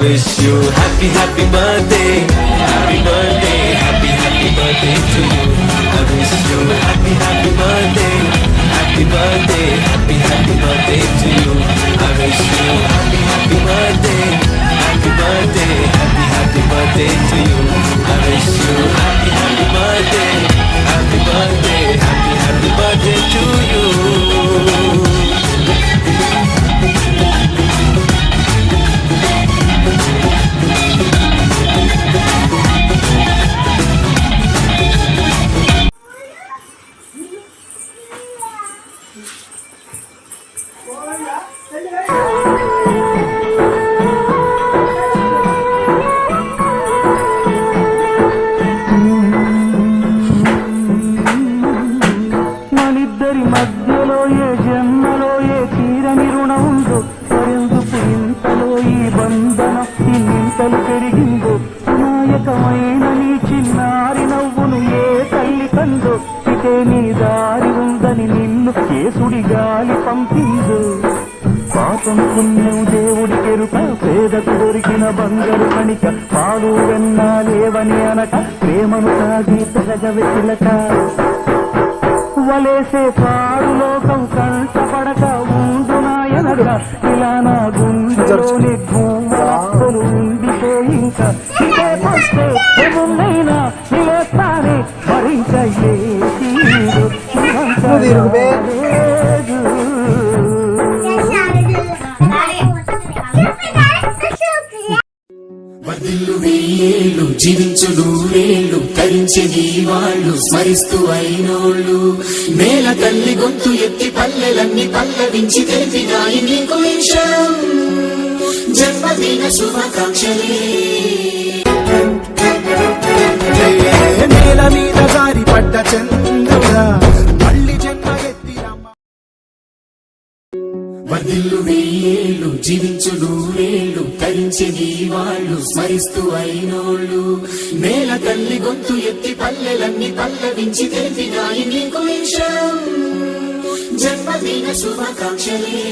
wish you happy happy birthday, happy birthday, happy birthday to you. I wish you happy happy birthday, happy birthday, happy birthday to you. I wish you happy happy birthday, happy birthday, happy birthday to you. I wish you happy happy birthday, happy birthday, happy birthday to you. మనిద్దరి మధ్యలో ఏ జన్మలో ఏ తీరని రుణం ఉందో, మరెందుకు ఇంతలో ఈ బంధన ఇన్నింతలు పెరిగిందో. నాయకమైన నీ చిన్నారి నవ్వును ఏ తల్లి కందో, ఇదే నీ దారి ఉందని నిన్ను కేసుడి గాలి పంపిందో. పాపం పుణ్యం దేవుడి కెరుక, పేదకు దొరికిన బంగారు కణిక, పాలు వెన్నా లేవని అనక ప్రేమను సాగి తెగజ వెతిలక. వలేసే పాడు లోకం కంటపడక ఉండు నాయనక, ఇలా నా గుండెలోని గువ్వలు ఉండిపోయి ఇంకా ఇదే పస్తే ఎమున్నైనా నిలేస్తానే మరింక ఏ తీరు వర్ధిల్లు వెయ్యేళ్ళు జీవించు నూరేళ్ళు కరించే నీ వాళ్ళు స్మరిస్తూ అయినోళ్ళు. నేల తల్లి గొంతు ఎత్తి పల్లెలన్నీ పల్లవించి తెలిపినాయి నీకు విషయం. జన్మదిన శుభాకాంక్షలే. నేల మీద జారి పడ్డ చంద్రుడా మళ్ళీ జన్మ ఎత్తిరమ్మ. వర్ధిల్లు వెయ్యేళ్ళు జీవించు నూరేళ్ళు కరించే నీ వాళ్ళు స్మరిస్తూ అయినోళ్ళు. నేల తల్లి గొంతు ఎత్తి పల్లెలన్నీ పల్లవించి తెలిపినాయి నీకు విషయం. జన్మదిన శుభాకాంక్షలే.